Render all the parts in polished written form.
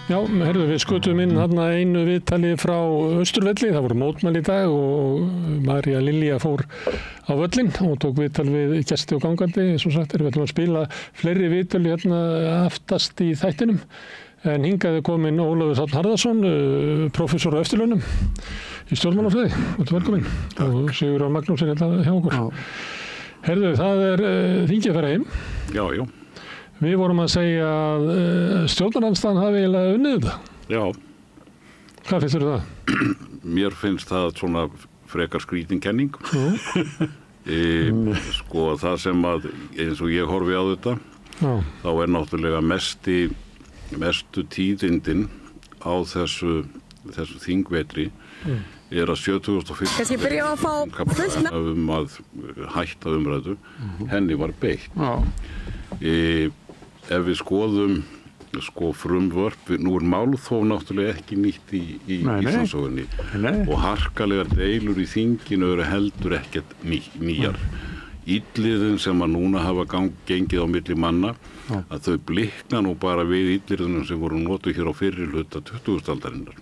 Já, heyrðu, við skutum inn þarna einu viðtali frá Austurvelli, það voru mótmæli í dag og María Lilja fór á völlinn og tók viðtal við gesti og gangandi, eins og sagt við ætlum að spila fleiri viðtali hérna aftast í þættinum, en hingað komin Ólafur Þ. Harðarson, prófessor á eftirlaunum í stjórnmálafræði, velkomin, og Sigurður Magnússon hérna hjá okkur. Heyrðu, það þingið að fara heim. Já. Við vorum að segja að stjórnarandstaðan hafi eiginlega unnið þetta. Já. Hvað finnst þér það? Mér finnst það svona frekar skrítinkenning. Sko það sem að, eins og ég horfi á þetta, þá náttúrulega mestu tíðindin á þessu þingvetri að 70.001 Kannski byrja að fá fullt nafn að hætta umræðu, henni var beitt. Ef við skoðum frumvörp, nú málþóf náttúrulega ekki nýtt í Íslandssögunni og harkalegar deilur í þinginu eru heldur ekkert nýjar. Illiðin sem að núna hafa gengið á milli manna, að þau blikna nú bara við illirðunum sem voru notuð hér á fyrri hluta 20. aldarinnar.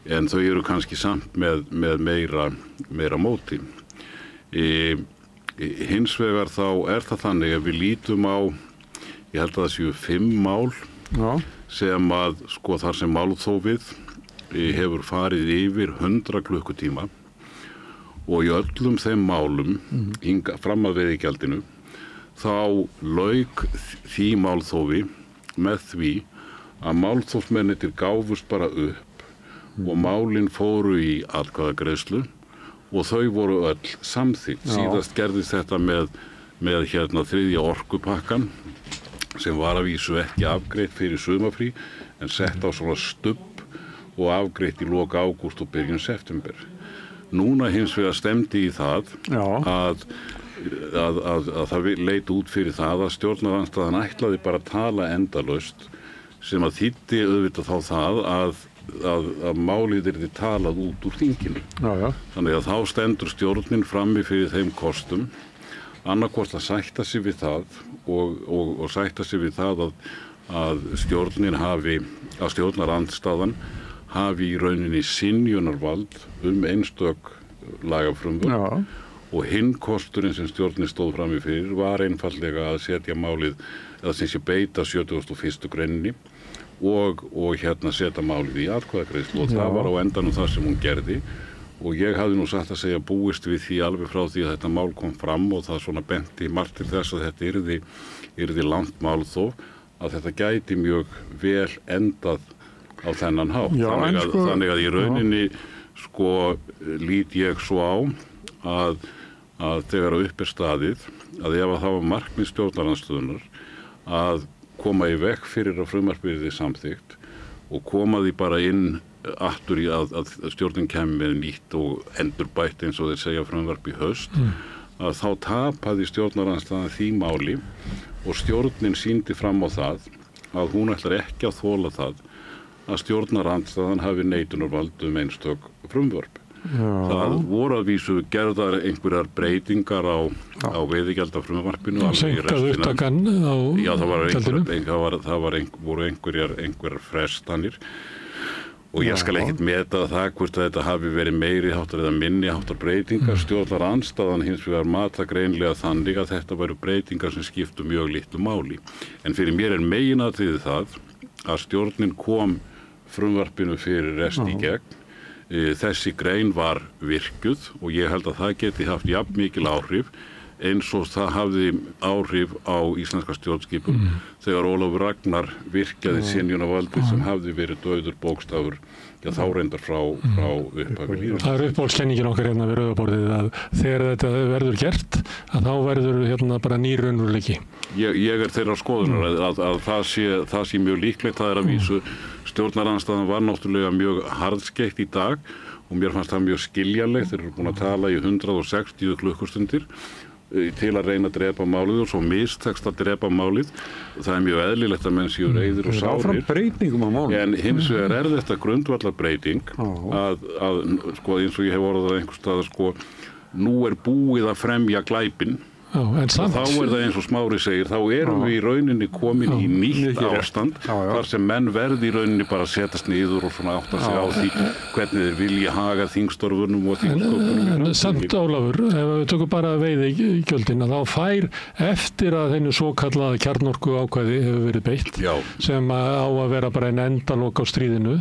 En þau eru kannski samt með meira móti. Hins vegar þá það þannig að við lítum á, ég held að það séu 5 mál sem að þar sem málþófið hefur farið yfir 100 klukkutíma og í öllum þeim málum fram að veiðigjaldinu þá lauk því málþófi með því að málþófsmennirnir gáfust bara upp og málin fóru í atkvæðagreiðslu og þau voru öll samþykkt. Síðast gerðist þetta með þriðja orkupakkan sem var að vísu ekki afgreitt fyrir sumarfrí en sett á svona stubb og afgreitt í lok ágúst og byrjun september. Núna hins vegar stemdi í það að það leit út fyrir það að stjórnarandstaðan ætlaði bara að tala endalaust sem að þýddi auðvitað þá það að málið yrði talað út úr þinginu. Þannig að þá stendur stjórnin frammi fyrir þeim kostum annarkvort að sætta sig við það og sætta sig við það að stjórnarandstaðan hafi í rauninni synjunarvald einstök lagafrumvörp og hinn kosturinn sem stjórnin stóð frammi fyrir var einfaldlega að setja málið, eða sem sé beita 71. greininni og setja málið í atkvæðagreiðslu og það var á endanum það sem hún gerði. Og ég hafði nú satt að segja búist við því alveg frá því að þetta mál kom fram og það svona benti margt til þess að þetta yrði langt málþóf að þetta gæti mjög vel endað á þennan hátt. Þannig að í rauninni lít ég svo á að þegar upp staðið að ef það var markmið stjórnarandstöðunar að koma í veg fyrir að frumvarpið yrði samþykkt og koma því bara inn aftur í að stjórnin kemur með nýtt og endurbætt eins og þeir segja frumvarp í haust að þá tapaði stjórnarandstaðan því máli og stjórnin sýndi fram á það að hún ætlar ekki að þola það að stjórnarandstaðan hafi neitunarvald einstök frumvörp. Það voru að vísu gerðar einhverjar breytingar á veiðigjaldafrumvarpinu. Seinkað upptakan á gjaldinu? Voru einhverjar frestanir. Og ég skal ekkert meta það hvort að þetta hafi verið meiri háttar eða minni háttar breytingar. Stjórnarandstaðan hins vegar mata greinlega þannig að þetta væru breytingar sem skiptu mjög litlu máli. En fyrir mér meginatriðið það að stjórnin kom frumvarpinu fyrir rest í gegn. Þessi grein var virkjuð og ég held að það geti haft jafn mikil áhrif eins og það hafði áhrif á íslenska stjórnskipun þegar Ólafur Ragnar virkjaði synjunarvaldið sem hafði verið dauður bókstafur þá reyndar frá upphafi lífsins. Það uppáhaldskenningin okkar hérna við rauðaborðið að þegar þetta verður gert að þá verður bara nýr raunveruleiki. Ég þeirra skoðunar að það sé mjög líklegt. Það að vísu stjórnarandstaðan var náttúrulega mjög harðskeytt í dag og mér fannst það mjög skiljanlegt. Þeir eru búin að tala í 160 klukkustundir til að reyna að drepa málið og svo mistekst að drepa málið. Það mjög eðlilegt að menn séu reiðir og sárir. En hins vegar þetta grundvallarbreyting að eins og ég hef orðað einhvers staðar nú búið að fremja glæpinn en samt. Þá það eins og Smári segir, þá erum við í rauninni komin í nýtt ástand, þar sem menn verði í rauninni bara að setjast niður og svona átta sig á því hvernig þeir vilja haga þingstörfunum og þingsköpunum. En samt, Ólafur, ef við tökum bara veiðigjöldin, þá fær eftir að þeirnu svokallaða kjarnorku ákvæði hefur verið beitt, sem á að vera bara en endalok á stríðinu.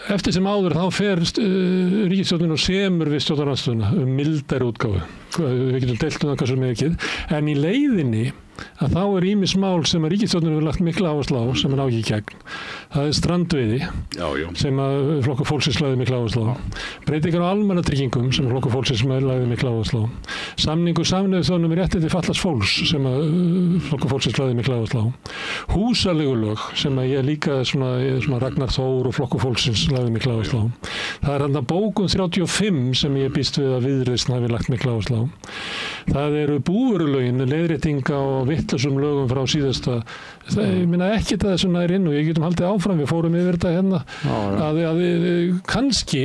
Eftir sem áður þá fer ríkisstjórnin og semur við stjórnarandstöðuna mildari útgáfu. Við getum deilt það hversu mikið. En í leiðinni að þá ýmis mál sem að ríkisstjórnin hefur lagt mikla áherslu á sem ekki í gegn. Það strandveiði sem að Flokkur fólksins lagði mikla áherslu á. Breytingar á almannatryggingum sem Flokkur fólksins lagði mikla áherslu á. Samningur Sameinuðu þjóðanna réttindi fatlaðs fólks sem að Flokkur fólksins lagði mikla áherslu á. Húsaleigulög sem að ég líka svona Ragnar Þór og Flokkur fólksins lagði mikla áherslu á. Það þarna bókun 35 sem ég býst við að Viðreisn hafi lagt mikla áherslu á. Það eru búvörulögin, leiðréttinga og vitlausum lögum frá síðasta. Ég meina ekki það sem það inn og ég getum haldið áfram, við fórum yfir þetta hérna, að kannski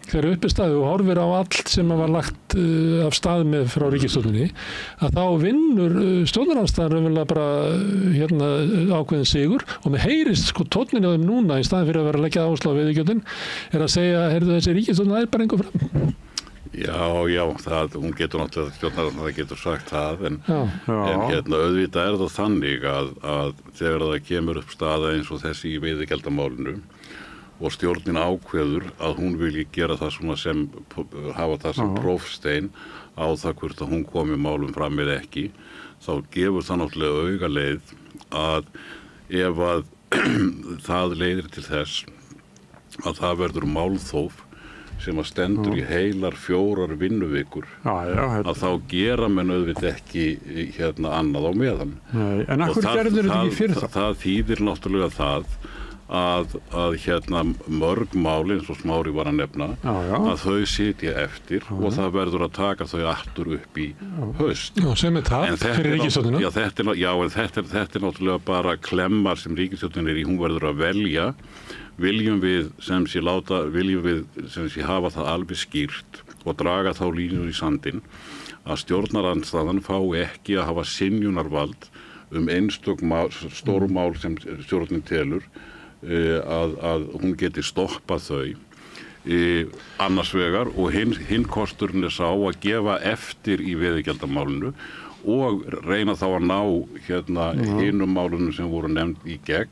þegar uppi staðið og horfir á allt sem var lagt af stað með frá ríkisstjórninni, að þá vinnur stjórnarandstaðan raunverulega bara ákveðin sigur og með heyrist tónninn á þeim núna í staðin fyrir að vera að leggja áherslu á veiðigjöldin að segja, þessi ríkisstjórnin bara einhver fram. Já, hún getur náttúrulega stjórnarandstaðan getur sagt það, en auðvitað það þannig að þegar það kemur upp staða eins og þessi í veiðigjaldamálinu og stjórnin ákveður að hún vilji gera það sem hafa það sem prófstein á það hvort að hún komi málum fram eða ekki, þá gefur það náttúrulega augaleið að ef að það leiðir til þess að það verður málþóf sem að stendur í heilar 4 vinnuvikur að þá gera menn auðvitað ekki annað á meðan. Nei, en akkur gerður þetta ekki fyrir það? Það þýðir náttúrulega það að mörg mál eins og Smári var að nefna að þau sitja eftir og það verður að taka þau aftur upp í haust. Sem tap fyrir ríkisstjórnina. En þetta náttúrulega bara klemmar sem ríkisstjórnin í, hún verður að velja. Viljum við sem sé hafa það alveg skýrt og draga þá línur í sandinn að stjórnarandstaðan fái ekki að hafa synjunarvald einstök stórmál sem stjórnin telur að hún geti stoppað þau annars vegar og hinn kosturinn sá að gefa eftir í veiðigjaldamálinu og reyna þá að ná hinum málunum sem voru nefnd í gegn.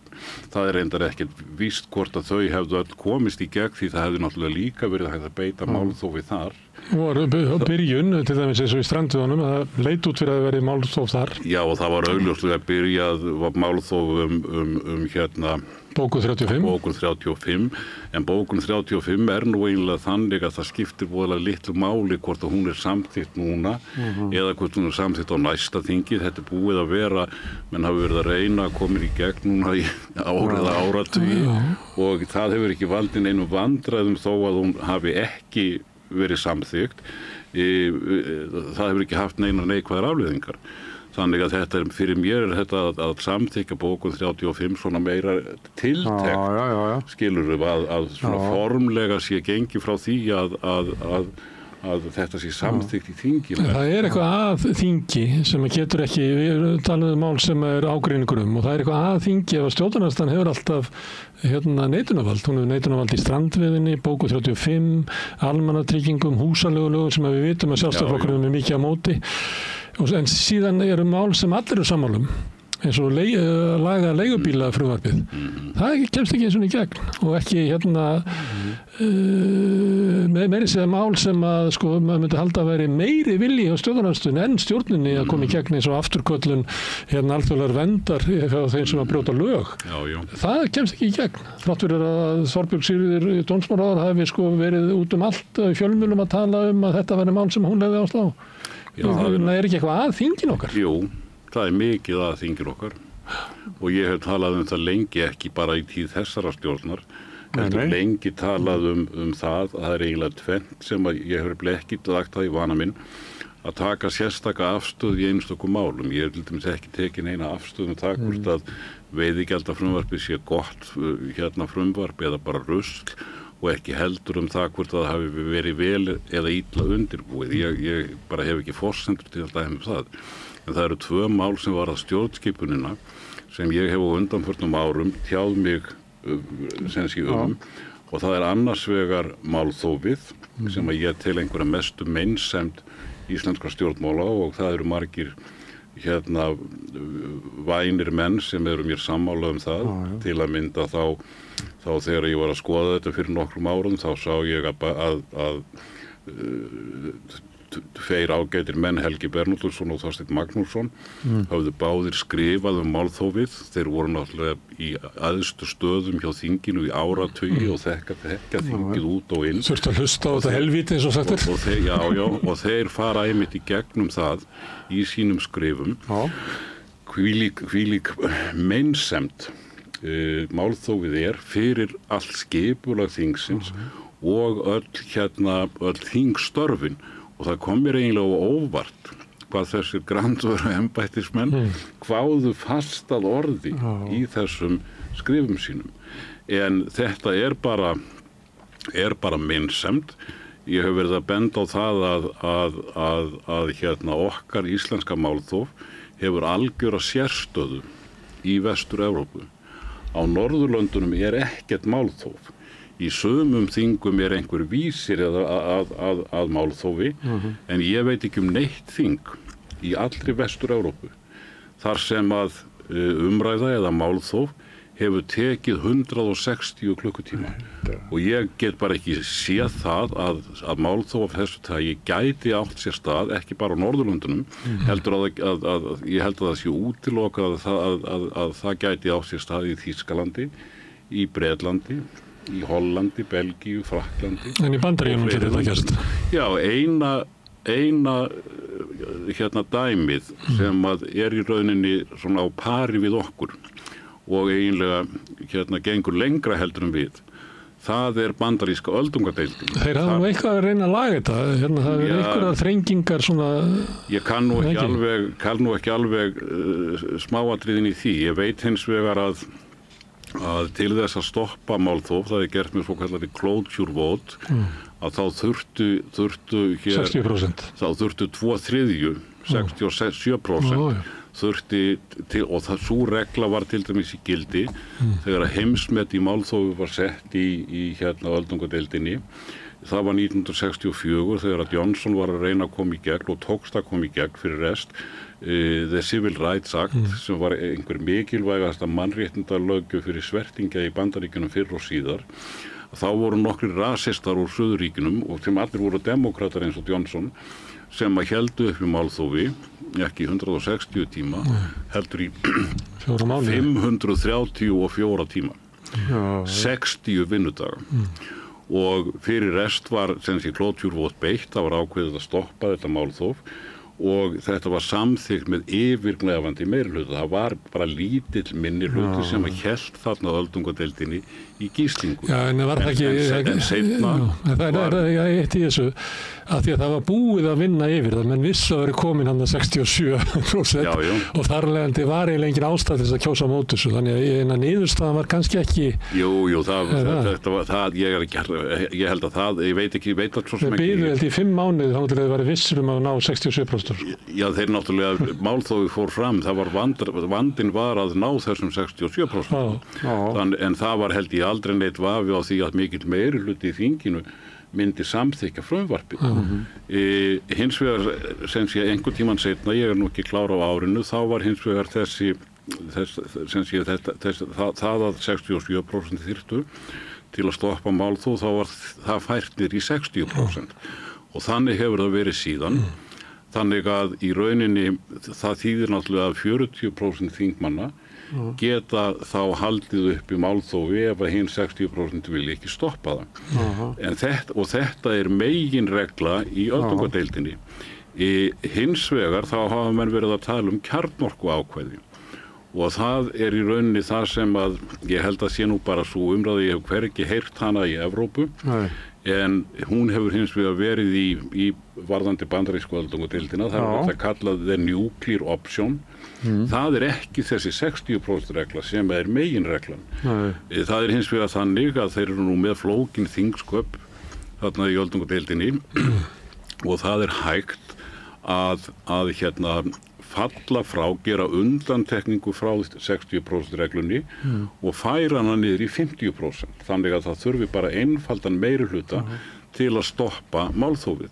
Það reyndar ekkert víst hvort að þau hefðu öll komist í gegn því það hefði náttúrulega líka verið hægt að beita málþófi þar. Og byrjun, til dæmis eins og í strandveiðunum, það leit út fyrir að verið málþóf þar. Já, og það var augljóslega byrjað málþóf Bókun 35. Bókun 35, en bókun 35 nú eiginlega þannig að það skiptir voðalega litlu máli hvort að hún samþykkt núna eða hvort hún samþykkt á næsta þingi. Þetta búið að vera, menn hafi verið að reyna að koma í gegn núna í áratugi og það hefur ekki valdið neinum vandræðum þó að hún hafi ekki verið samþykkt. Það hefur ekki haft neinar neikvæðar afleiðingar. Þannig að þetta fyrir mér þetta að samþykja bókun 35 svona meira tiltekt skilur að svona formlega sé gengi frá því að þetta sé samþykkt í þingi. Það eitthvað að þingi sem getur ekki, við talaðum mál sem ágreiningur og það eitthvað að þingi ef að stjórnarandstaðan hefur alltaf neitunarvald. Hún hefur neitunarvald í strandveiðinni, bókun 35, almannatryggingum, húsaleigulögum sem við vitum að Sjálfstæðisflokkurinn er mikið á móti. En síðan eru mál sem allir eru sammálum, eins og laga leigubíla frumvarpið. Það kemst ekki eins og í gegn og ekki meiri segja mál sem að maður myndi halda að veri meiri vilji á stjórnarandstöðunni en stjórninni að koma í gegn eins og afturköllun alþjóðlegar verndar hjá þeim sem að brjóta lög. Það kemst ekki í gegn. Þrátt fyrir að Þorbjörg Sigríður dómsmálaráðherra hafi verið út allt fjölmiðlum að tala að þetta væri mál sem hún hefði áslá. Það ekki eitthvað að þingin okkar? Jú, það mikið að þingin okkar og ég hef talað það lengi, ekki bara í tíð þessara stjórnar, heldur lengi talað það að það eiginlega tvennt sem að ég hef ekki lagt það í vana minn að taka sérstaka afstöð í einstökum málum. Ég hef til dæmis ekki tekið neina afstöð það hvort að veiðigjaldafrumvarpið sé gott frumvarp eða bara rusl og ekki heldur það hvort það hafi verið vel eða illa undirbúið. Ég bara hef ekki forsendur til að dæma það. En það eru 2 mál sem varða stjórnskipunina sem ég hef á undanförnum árum tjáð mig og það annars vegar málþófið sem að ég tel einhverja mestu meinsemd íslenskra stjórnmála og það eru margir vænir menn sem eru mér sammála það til að mynda þá þegar ég var að skoða þetta fyrir nokkrum árum þá sá ég að 2 ágætir menn, Helgi Bernódusson og Þorsteinn Magnússon höfðu báðir skrifað málþófið. Þeir voru náttúrulega í æðstu stöðum hjá þinginu í áratugi og þekka þingið út og inn. Þurftu að hlusta á þetta helvíti eins og sagt er. Og þeir fara einmitt í gegnum það í sínum skrifum. Hvílík meinsemd málþófið fyrir allt skipulag þingsins og öll þingstörfin. Og það kom mér eiginlega á óvart hvað þessir grandvöru embættismenn kváðu fast að orði í þessum skrifum sínum. En þetta er bara meinsemd. Ég hef verið að benda á það að okkar íslenska málþóf hefur algjöra sérstöðu í Vestur-Evrópu. Á Norðurlöndunum ekkert málþóf. Í sumum þingum einhver vísir að málþófi, en ég veit ekki neitt þing í allri Vestur-Evrópu þar sem að umræða eða málþóf hefur tekið 160 klukkutíma. Og ég get bara ekki séð það að málþóf þessu tagi gæti átt sér stað, ekki bara á Norðurlöndunum, ég held að það sé útilokað að það gæti átt sér stað í Þýskalandi, í Bretlandi, í Hollandi, Belgíu, Frakklandi. En í Bandaríkjunum getur þetta gerst? Já, eina dæmið sem að í rauninni svona á pari við okkur og eiginlega gengur lengra heldur en við. Það bandaríska öldungadeildin. Þeir hafa eitthvað að reyna að laga þetta. Það einhverjar þrengingar svona. Ég kann nú ekki alveg smáatriðin í því. Ég veit hins vegar að til þess að stoppa málþóf, það gert með svokallari closure vote, að þá þurftu 60%. Þá þurftu 2/3, 67% þurfti til, og sú regla var til dæmis í gildi þegar heimsmet í málþófi var sett í öldungadeildinni. Það var 1964 þegar að Johnson var að reyna að koma í gegn og tókst að koma í gegn fyrir rest The Civil Rights Act sem var einhver mikilvægasta mannréttindalöggjöf fyrir svertingja í Bandaríkjunum fyrr og síðar. Þá voru nokkrir rasistar úr Suðurríkjunum og sem allir voru demókratar eins og Johnson sem að héldu upp í málþófi ekki 160 tíma heldur í 534 tíma 60 vinnudaga og fyrir rest var closure vote beitt, það var ákveðið að stoppa þetta málþóf og þetta var samþykkt með yfirgnæfandi meirihluta. Það var bara lítill minnihluti sem að hélt þarna öldungadeildinni í gíslingu. Já, en var það ekki... En seinna... Það eitt í þessu, að því að það var búið að vinna yfir það, menn vissu að vera komin hann að 67% og þar legandi var eiginlega engin ástæð til þess að kjósa mót þessu, þannig að niðurstaðan var kannski ekki... Jú, ég held að það, ég veit að svo sem ekki... Við biðu held í 5 mánuði þá til að vera vissur að ná 67%. Já, þeir náttúrulega málþófi fór fram, það var vandinn var að ná þessum 67%. En það var held ég aldrei neitt vafi á því að mikill meirihluti í þinginu myndi samþykkja frumvarpið. Hins vegar, sem sé einhvern tímann seinna, ég nú ekki klár á árinu, þá var hins vegar það að 67% þyrftu til að stoppa málþóf, þá var það fært niður í 60%. Og þannig hefur það verið síðan. Þannig að í rauninni það þýðir náttúrulega að 40% þingmanna geta þá haldið upp í málþófi ef að hinn 60% vilja ekki stoppa það. Þetta meginregla í öldungadeildinni. Hins vegar þá hafa menn verið að tala kjarnorkuákvæði og það í rauninni það sem að ég held að sé nú bara svo umræðu, ég hef hvergi heyrt hana í Evrópu, en hún hefur hins vegar verið í varðandi bandarísku öldungadeildina, það er þetta kallað the nuclear option. Það ekki þessi 60% regla sem meginreglan. Það hins vegar þannig að þeir eru nú með flókin þingsköp þarna í öldungadeildinni og það hægt að falla frá, gera undantekningu frá 60% reglunni og færa hana niður í 50%. Þannig að það þurfi bara einfaldan meirihluta til að stoppa málþófið.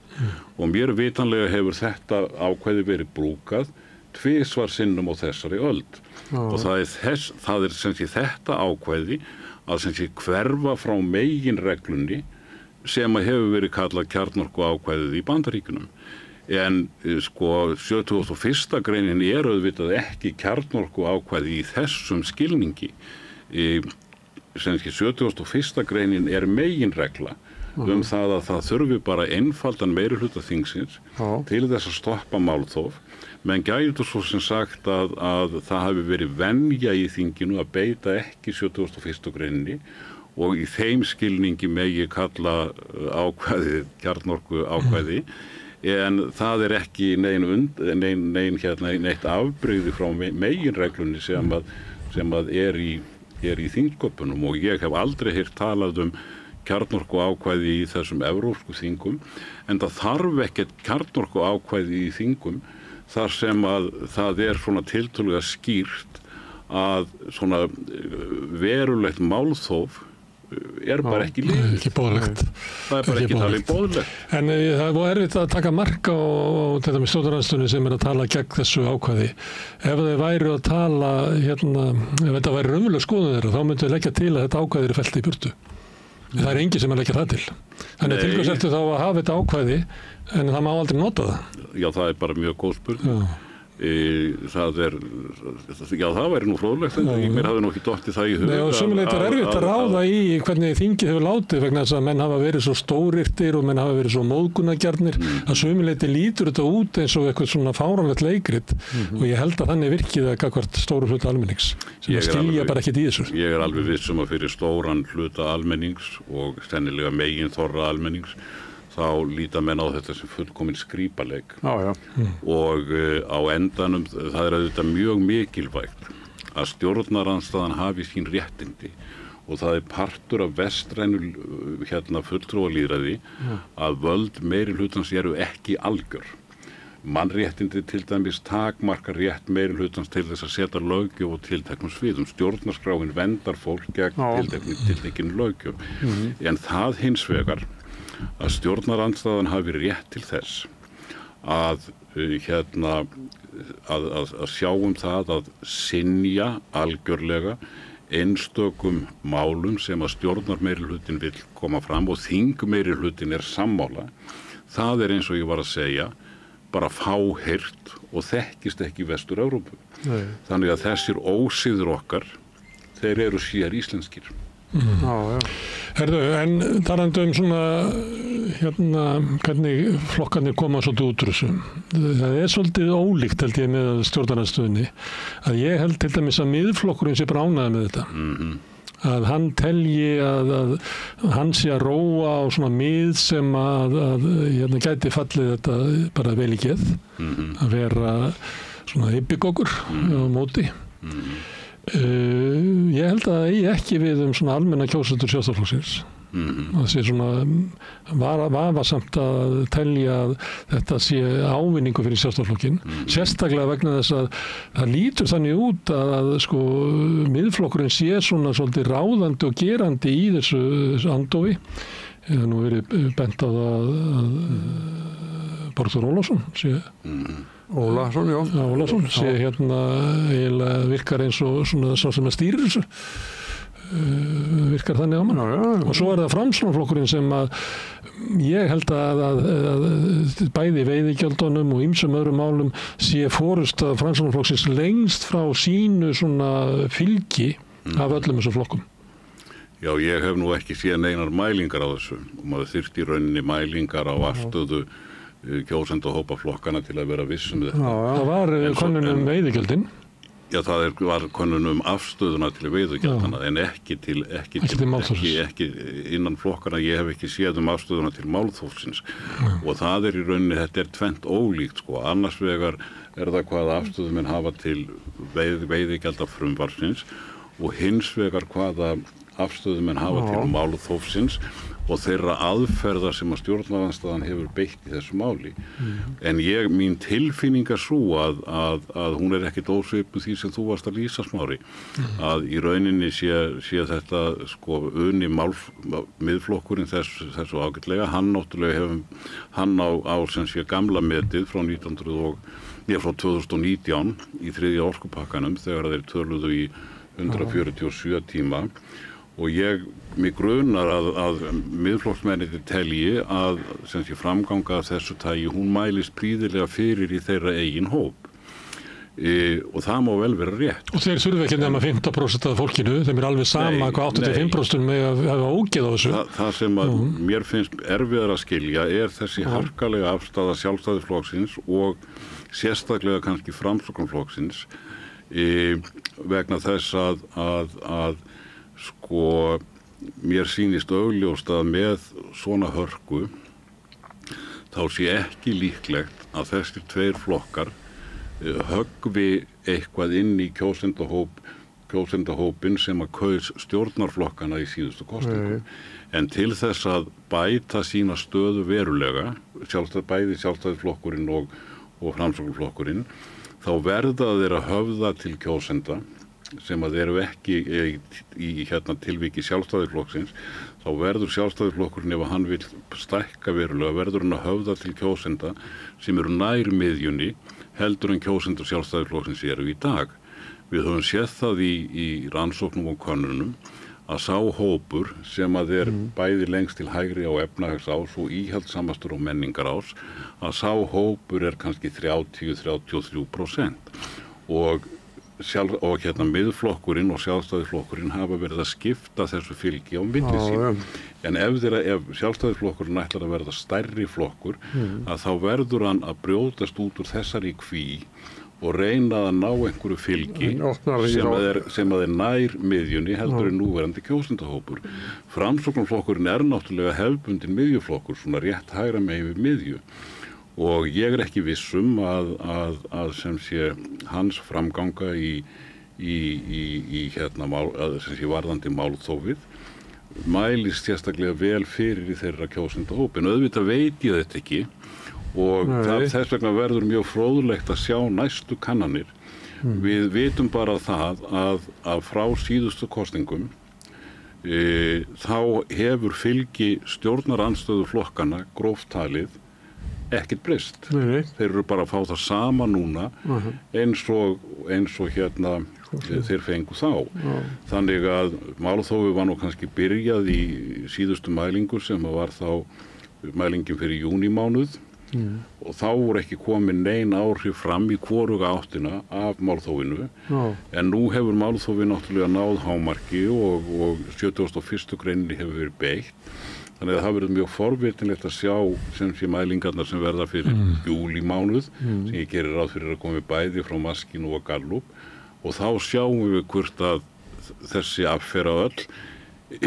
Og mér vitanlega hefur þetta ákvæði verið brúkað tvisvar sinnum á þessari öld. Og það sem sé þetta ákvæði að sem sé hverfa frá meginreglunni sem hefur verið kallað kjarnorku ákvæðið í Bandaríkjunum. En sko 71. greinin auðvitað ekki kjarnorku ákvæði í þessum skilningi. Sem sé 71. greinin meginregla það að það þurfi bara einfaldan meirihluta þingsins til þess að stoppa málþóf. Menn gætu svo sem sagt að það hafi verið venja í þinginu að beita ekki 71. greininni og í þeim skilningi megi kalla ákvæði kjarnorku ákvæði. En það ekki neitt afbrigði frá meginreglunni sem að í þingsköpunum og ég hef aldrei heyrt talað kjarnorku ákvæði í þessum evrópsku þingum en það þarf ekkert kjarnorku ákvæði í þingum þar sem að það svona tiltölulega skýrt að svona verulegt málþóf bara ekki liðið. Ekki boðlegt. Það bara ekki talið boðlegt. En það var erfitt að taka mark á þetta með stjórnarandstöðunni sem að tala gegn þessu ákvæði. Ef þeir væru að tala, ef þetta væri raunveruleg skoðun þeirra, þá myndu þeir leggja til að þetta ákvæði fellt í burtu. Það enginn sem leggja það til. Þannig til hvers ertu þá að hafa þetta ákvæði en það má aldrei nota það? Já, það bara mjög góð spurning. Það væri nú fróðlegt en mér hafði nú ekki dottið það í hug. Nei, og sömuleitt erfitt að ráða í hvernig þingið hefur látið vegna þess að menn hafa verið svo stórirtir og menn hafa verið svo móðgunargjarnir að sömuleitt lítur þetta út eins og eitthvað svona fáránlegt leikrit og ég held að þannig virkið að gagnvart stóru hluta almennings sem skilja bara ekkert í þessu. Ég alveg viss að fyrir stóran hluta almennings og sennilega megin þorra almennings þá líta menn á þetta sem fullkominn skrípaleik. Og á endanum það auðvitað mjög mikilvægt að stjórnarandstaðan hafi sín réttindi og það partur af vestrænu fulltrúalýðræði að völd meirihlutans ekki algjör. Mannréttindi til dæmis takmarkar rétt meirihlutans til þess að setja löggjöf og tilteknum sviðum. Stjórnarskráin verndar fólk gegn tiltekinni löggjöf. En það hins vegar að stjórnarandstaðan hafi rétt til þess að sjá það að synja algjörlega einstökum málum sem að stjórnarmeirihlutin vill koma fram og þingmeirihlutin sammála. Það eins og ég var að segja bara fáheyrt og þekkist ekki í Vestur-Evrópu. Þannig að þessir ósiður okkar þeir eru sér íslenskir. Herðu, en talandi svona hvernig flokkarnir koma svolítið út úr þessu. Það svolítið ólíkt held ég með stjórnarandstöðunni að ég held til dæmis að miðflokkurinn sé bara ánægður með þetta. Að hann telji að hann sé að róa á svona mið sem að gæti fallið þetta bara vel í geð að vera svona hippigoggur á móti. Ég held að það eigi ekki við svona almenna kjósendur Sjálfstæðisflokksins. Það sé svona vafasamt að telja að þetta sé ávinningu fyrir Sjálfstæðisflokkinn. Sérstaklega vegna þess að það lítur þannig út að sko miðflokkurinn sé svona svolítið ráðandi og gerandi í þessu andófi. Það nú verið bent á það að Borgþór Ólason sé Ólason, já. Ólason sé eiginlega virkar eins og svona sá sem að stýrir þessu. Virkar þannig á mann. Og svo það Framsóknarflokkurinn sem að ég held að bæði veiðigjöldunum og ýmsum öðrum málum sé forysta Framsóknarflokksins lengst frá sínu svona fylgi af öllum þessum flokkum. Já, ég hef nú ekki séð neinar mælingar á þessu og maður þyrfti í rauninni mælingar á afstöðu kjósendahópa flokkana til að vera vissum þetta. Það var könnun veiðigjöldin. Já, það var könnun afstöðuna til veiðigjaldana en ekki innan flokkana. Ég hef ekki séð afstöðuna til málþófsins og það í rauninni, þetta tvennt ólíkt sko. Annars vegar það hvaða afstöðu menn hafa til veiðigjaldafrumvarpsins og hins vegar hvaða afstöðu menn hafa til málþófsins og þeirra aðferða sem að stjórnarandstaðan hefur beitt í þessu máli. En mín tilfinning sú að hún ekkert ósvipuð því sem þú varst að lýsa, Smári, að í rauninni sé þetta sko uni miðflokkurinn þessu ágætlega. Hann náttúrulega hann á sem sé gamla metið frá 2019 í þriðja orkupakkanum þegar þeir töluðu í 147 tíma. Og mig grunar að miðflokksmennirnir telji að sem sé framganga af þessu tagi, hún mælist prýðilega fyrir í þeirra eigin hóp. Og það má vel vera rétt. Og þeir þurfa ekki nema 15% af fólkinu, þeim alveg sama hvað 85% með að hafa ógeð á þessu. Það sem að mér finnst erfiðar að skilja þessi harkalega afstaða Sjálfstæðisflokksins og sérstaklega kannski Framsóknarflokksins vegna þess að sko, mér sýnist augljóst að með svona hörku þá sé ekki líklegt að þessir tveir flokkar höggvi eitthvað inn í kjósendahópin sem að kaus stjórnarflokkana í síðustu kosningum. En til þess að bæta sína stöðu verulega, bæði Sjálfstæðisflokkurinn og Framsóknarflokkurinn, þá verða þeir að höfða til kjósenda sem að eru ekki í tilviki Sjálfstæðisflokksins, þá verður Sjálfstæðisflokkurinn ef hann vill stækka verulega, verður hann að höfða til kjósenda sem eru nær miðjunni heldur en kjósendur Sjálfstæðisflokksins eru í dag. Við höfum séð það í rannsóknum og könnunum að sá hópur sem að bæði lengst til hægri á efnahagsás og íhaldsamastur og menningarás, að sá hópur kannski 30-33% og miðflokkurinn og Sjálfstæðisflokkurinn hafa verið að skipta þessu fylgi á milli sín. En ef Sjálfstæðisflokkurinn ætlar að verða stærri flokkur, að þá verður hann að brjótast út úr þessari kví og reyna að ná einhverju fylgi sem að nær miðjunni heldur en núverandi kjósendahópur. Framsóknarflokkurinn náttúrulega hefðbundinn miðjuflokkur, svona rétt hægra megin við miðju. Og ég ekki viss að sem sé hans framganga í varðandi málþófið mælist sérstaklega vel fyrir í þeirra kjósendahópin. Auðvitað veit ég þetta ekki og þess vegna verður mjög fróðlegt að sjá næstu kannanir. Við vitum bara það að frá síðustu kosningum þá hefur fylgi stjórnarandstöðu flokkana gróft talið ekkert breyst. Þeir eru bara að fá það sama núna eins og þeir fengu þá. Þannig að málþófið var nú kannski byrjað í síðustu mælingu sem var þá mælingin fyrir júnímánuð og þá voru ekki komin nein áhrif fram í hvoruga áttina af málþófinu. En nú hefur málþófið náttúrulega náð hámarki og 71. greininni hefur verið beitt. Þannig að það verður mjög forvitinlegt að sjá sem sé mælingarnar sem verða fyrir júlímánuð, sem ég gerir ráð fyrir að komi bæði frá Maskínu og Gallup og þá sjáum við hvort að þessi affæra öll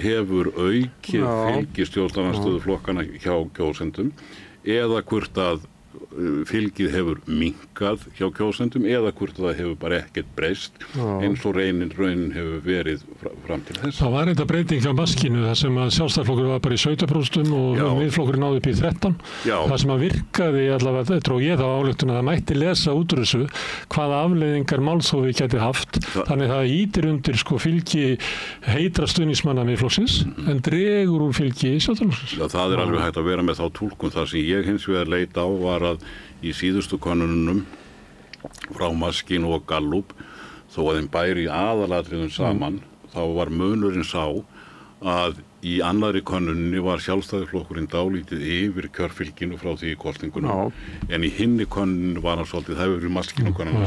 hefur aukið fylgi stjórnarandstöðu flokkana hjá kjósendum eða hvort að fylgið hefur minnkað hjá kjósendum eða hvort það hefur bara ekkert breyst eins og raunin hefur verið fram til þess. Það var þetta breyting hjá Maskínu þar sem að Sjálfstæðisflokkurinn var bara í 17% og miðflokkurinn náði upp í 13%. Það sem að virkaði allavega, dró ég þá ályktun að það mætti lesa út úr þessu hvaða afleiðingar málþófið gæti haft. Þannig það ýtir undir fylgi heitra stuðningsmanna miðflokksins en dregur úr fylgi Sjálfstæðisflokksins. Það alveg hægt að vera með þá túlkun. Það sem ég hins vegar leit á var að í síðustu könnunum frá Maskínu og Gallup þó að þeim bæri í aðalatriðum saman þá var munurinn sá að í annarri könnuninni var Sjálfstæðisflokkurinn dálítið yfir kjörfylginu frá því í kosningunum en í hinni könnuninni var hann svolítið það hefur Maskínu könnunum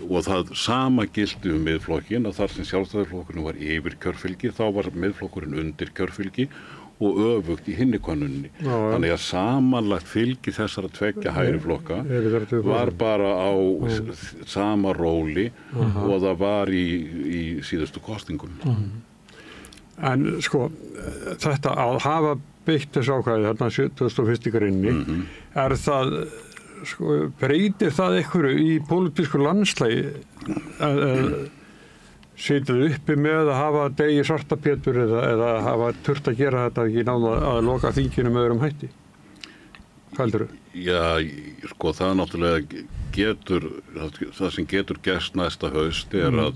og það sama gildi miðflokkin að þar sem Sjálfstæðisflokkurinn var yfir kjörfylgi þá var miðflokkurinn undir kjörfylgi og öfugt í hinni könnuninni. Þannig að samanlagt fylgi þessara tveggja hægri flokka var bara á sama róli og það var í síðustu kosningum. En sko, þetta að hafa byggt þessu ákvæði þarna 71. greininni, það, sko, breytir það einhverju í pólitísku landslægi sitið uppi með að hafa degi svartapétur eða hafa þurft að gera þetta ekki náða að loka þinginu með öðrum hætti? Hvað heldurðu? Já, sko, það náttúrulega það sem getur gerst næsta haust að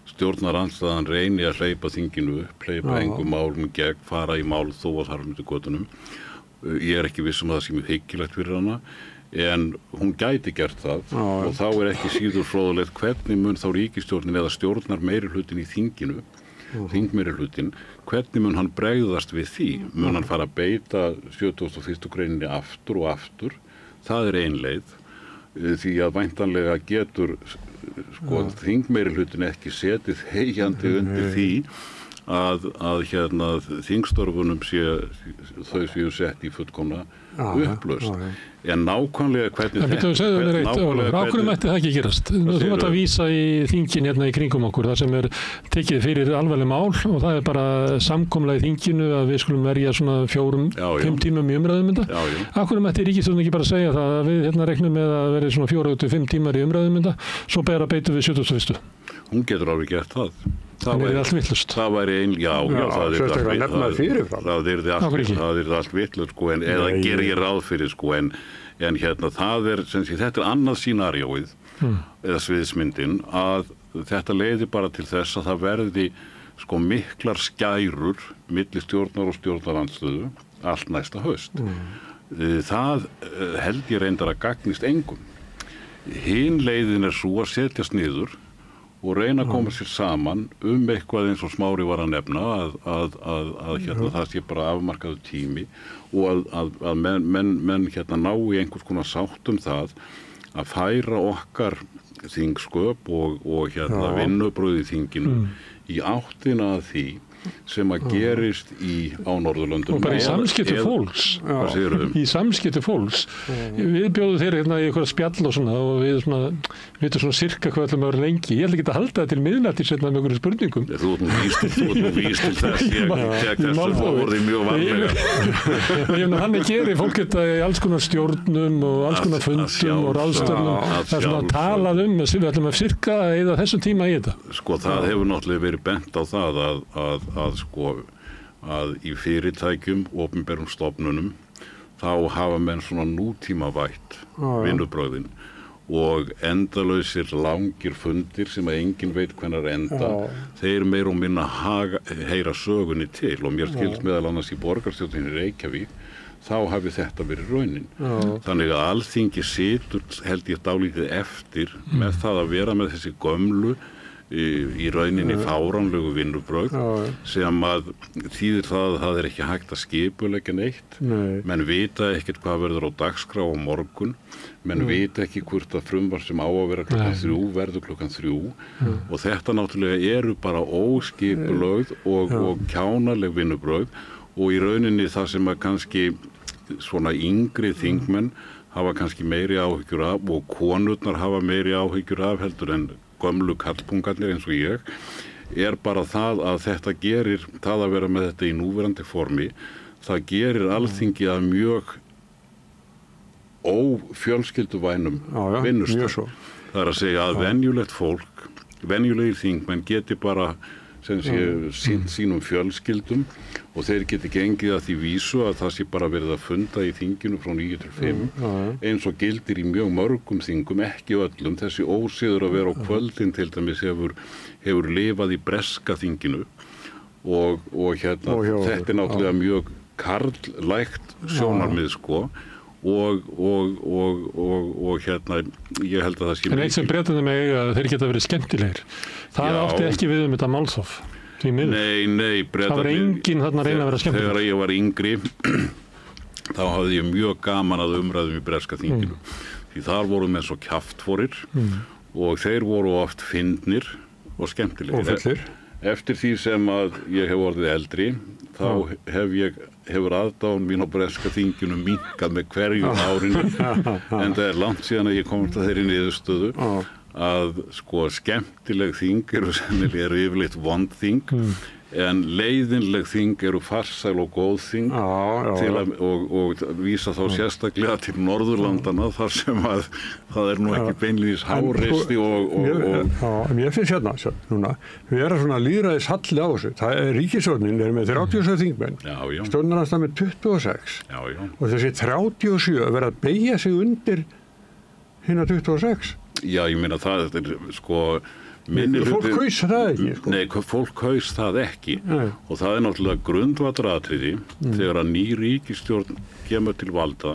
stjórnarandstaðan reyni að hleypa þinginu upp, hleypa engum málum gegn, fara í mál þó að þar myndi götunum. Ég ekki viss að það sé mjög hyggilegt fyrir hana, en hún gæti gert það og þá ekki síður fróðulegt hvernig mun þá ríkisstjórnin eða stjórnar meirihlutin í þinginu, þingmeirihlutin, hvernig mun hann bregðast við því? Mun hann fara að beita 71. greininni aftur og aftur? Það ein leið, því að væntanlega getur þingmeirihlutin ekki setið hegjandi undir því að þingstörfunum þau séu sett í fullkomna upplausn. En nákvæmlega hvernig Ákveðum mætti það ekki gerast. Þú mátt að vísa í þingin hérna í kringum okkur, það sem tekið fyrir alvarleg mál og það bara samkomlega í þinginu að við skulum verja svona 4-5 tímum í umræðum þetta. Ákveðum mætti ríkisstjórnin ekki bara segja það að við regnum með að verði svona 4-5 tímar í umræðum þetta, svo bara beitum við 71. Hún getur alveg gert það. Það væri allt vitlaust. Það væri það er allt vitlaust, sko, eða gerir ég ráð fyrir, sko, en hérna þetta annað scenarióið eða sviðsmyndin að þetta leiði bara til þess að það verði, sko, miklar skærur milli stjórnar og stjórnarandstöðu allt næsta haust. Það held ég reyndar að gagnist engum. Hin leiðin svo að setjast niður og reyna að koma sér saman eitthvað eins og Smári var að nefna að hérna það sé bara afmarkaður tími og að menn hérna ná í einhvers konar sátt það að færa okkar þingsköp og hérna vinnubröð í þinginu í áttina að því sem að gerist á Norðurlöndum. Og bara í samskipti fólks. Í samskipti fólks. Við bjóðum þeir hérna í eitthvað spjall og svona og við veitum svona sirka hvað ætlum að vera lengi. Ég ætla ekki að halda það til miðnættis með einhverjum spurningum. Þú ert nú víst til þess. Ég þessu orði mjög varlega. Hann gerir fólk þetta í alls konar stjórnum og alls konar fundum og ráðstörnum. Það er svona að talað við ætlum að sirka eða þessum tíma í þetta. Sko, það hefur náttúrulega verið bent á það að í fyrirtækjum, opinberum stofnunum, þá hafa menn svona nútímavætt vinnubrögðin og endalausir langir fundir sem að enginn veit hvenær enda, þeir meira og minna heyra sögunni til og mér skilst meðal annars í borgarstjórninni Reykjavík, þá hafi þetta verið raunin. Þannig að Alþingi situr, held ég dálítið eftir með það að vera með þessi gömlu í rauninni fáránlegu vinnubrögð sem að þýðir það að það ekki hægt að skipuleggja neitt. Menn vita ekkert hvað verður á dagskrá á morgun, menn vita ekki hvort að frumvarp sem á að vera klukkan 3 verður klukkan 3 og þetta náttúrulega eru bara óskipulögð og kjánaleg vinnubrögð og í rauninni það sem að kannski svona yngri þingmenn hafa kannski meiri áhyggjur af og konurnar hafa meiri áhyggjur af heldur en gömlu kallpungarnir eins og ég bara það að þetta gerir það að vera með þetta í núverandi formi það gerir Alþingi að mjög ófjölskylduvænum vinnustað. Það að segja að venjulegt fólk, venjulegir þingmenn geti bara sem sé sýnt sínum fjölskyldum og þeir geti gengið að því vísu að það sé bara verið að funda í þinginu frá 9 til 5 eins og gildir í mjög mörgum þingum, ekki öllum. Þessi ósiður að vera á kvöldin til dæmis hefur lifað í breska þinginu og hérna þetta náttúrulega mjög karllægt sjónarmið sko og hérna ég held að það sé en eitt sem breytir þeim að þeir geta verið skemmtilegir það átti ekki við þetta málþóf nei það var enginn þarna að reyna að vera skemmtilegur þegar ég var yngri þá hafði ég mjög gaman að umræðum í breska þinginu því þar voru menn svo kjaftforir og þeir voru oft fyndnir og skemmtilegir og fullir eftir því sem að ég hef orðið eldri þá hef ég hefur aðdáun mín á breska þinginu minnkað með hverju árinu en það langt síðan að ég komst að þeirri niðurstöðu að sko skemmtileg þing eru sennilega yfirleitt vond þing en leiðinleg þing eru farsæl og góð þing og vísa þá sérstaklega til Norðurlandana þar sem að það nú ekki beinlínis háreisti Mér finnst hérna núna, við erum svona lýðræðis halli á þessu, ríkisstjórnin með 37 þingmenn, stjórnarandstaðan með 26 og þessi 37 verða að beygja sig undir hina 26 Já, ég meina það sko fólk kaus það ekki sko. Nei, fólk kaus það ekki og það náttúrulega grundvallaratriði þegar að ný ríkisstjórn kemur til valda